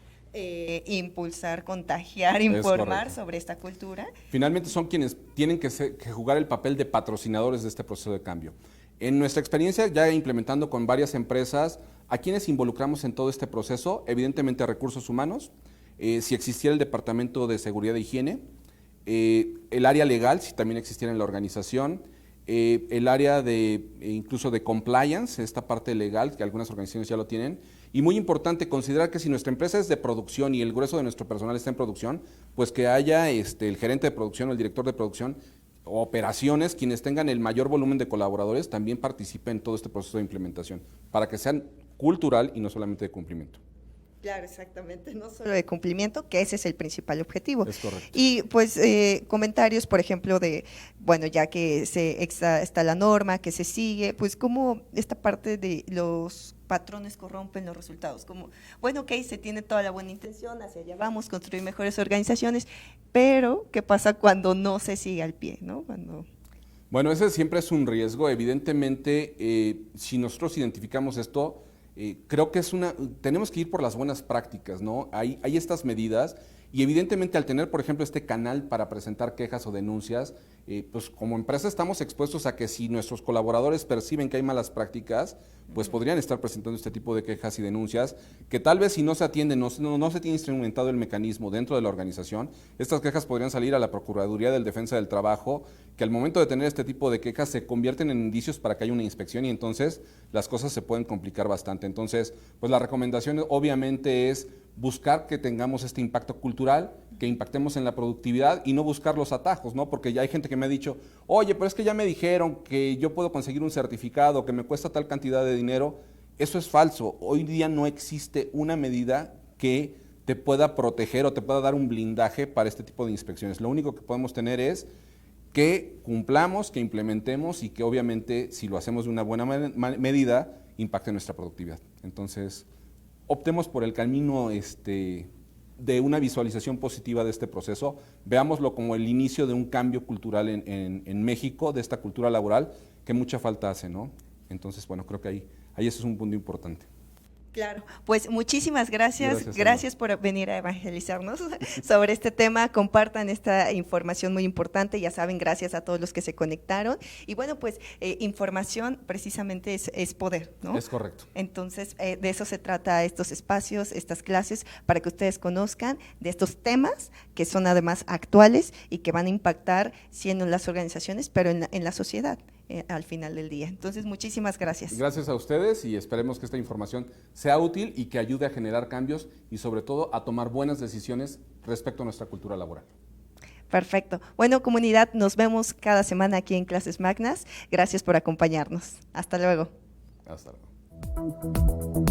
[SPEAKER 1] impulsar, contagiar, informar sobre esta cultura.
[SPEAKER 2] Finalmente son quienes tienen que jugar el papel de patrocinadores de este proceso de cambio. En nuestra experiencia, ya implementando con varias empresas, ¿a quiénes involucramos en todo este proceso? Evidentemente a recursos humanos, si existiera el departamento de seguridad e higiene, el área legal, si también existiera en la organización, el área incluso de compliance, esta parte legal, que algunas organizaciones ya lo tienen, y muy importante considerar que si nuestra empresa es de producción y el grueso de nuestro personal está en producción, pues que haya el gerente de producción o el director de producción, operaciones, quienes tengan el mayor volumen de colaboradores, también participen en todo este proceso de implementación, para que sean cultural y no solamente de cumplimiento.
[SPEAKER 1] Claro, exactamente, no solo de cumplimiento, que ese es el principal objetivo.
[SPEAKER 2] Es correcto.
[SPEAKER 1] Y pues comentarios, por ejemplo, bueno, ya que está la norma, que se sigue, pues cómo esta parte de los patrones corrompen los resultados, como, bueno, ok, se tiene toda la buena intención, hacia allá vamos, construir mejores organizaciones, pero ¿qué pasa cuando no se sigue al pie, ¿no?
[SPEAKER 2] Bueno, ese siempre es un riesgo. Evidentemente, si nosotros identificamos esto, creo que tenemos que ir por las buenas prácticas, ¿no? Hay estas medidas y evidentemente al tener, por ejemplo, este canal para presentar quejas o denuncias, pues como empresa estamos expuestos a que si nuestros colaboradores perciben que hay malas prácticas, pues podrían estar presentando este tipo de quejas y denuncias, que tal vez si no se atienden, no se tiene instrumentado el mecanismo dentro de la organización, estas quejas podrían salir a la Procuraduría del Defensa del Trabajo, que al momento de tener este tipo de quejas se convierten en indicios para que haya una inspección y entonces las cosas se pueden complicar bastante. Entonces, pues la recomendación obviamente es buscar que tengamos este impacto cultural, que impactemos en la productividad y no buscar los atajos, ¿no? Porque ya hay gente que me ha dicho, oye, pero es que ya me dijeron que yo puedo conseguir un certificado, que me cuesta tal cantidad de dinero. Eso es falso. Hoy día no existe una medida que te pueda proteger o te pueda dar un blindaje para este tipo de inspecciones. Lo único que podemos tener es que cumplamos, que implementemos y que obviamente si lo hacemos de una buena medida, impacte nuestra productividad. Entonces, optemos por el camino de una visualización positiva de este proceso, veámoslo como el inicio de un cambio cultural en México, de esta cultura laboral, que mucha falta hace, ¿no? Entonces, bueno, creo que ahí ese es un punto importante.
[SPEAKER 1] Claro, pues muchísimas gracias por venir a evangelizarnos sobre este tema, compartan esta información muy importante, ya saben, gracias a todos los que se conectaron, y bueno, pues información precisamente es poder, ¿no?
[SPEAKER 2] Es correcto.
[SPEAKER 1] Entonces, de eso se trata estos espacios, estas clases, para que ustedes conozcan de estos temas que son además actuales y que van a impactar, sí, en las organizaciones, pero en la sociedad. Al final del día. Entonces, muchísimas gracias.
[SPEAKER 2] Gracias a ustedes y esperemos que esta información sea útil y que ayude a generar cambios y sobre todo a tomar buenas decisiones respecto a nuestra cultura laboral.
[SPEAKER 1] Perfecto. Bueno, comunidad, nos vemos cada semana aquí en Clases Magnas. Gracias por acompañarnos. Hasta luego.
[SPEAKER 2] Hasta luego.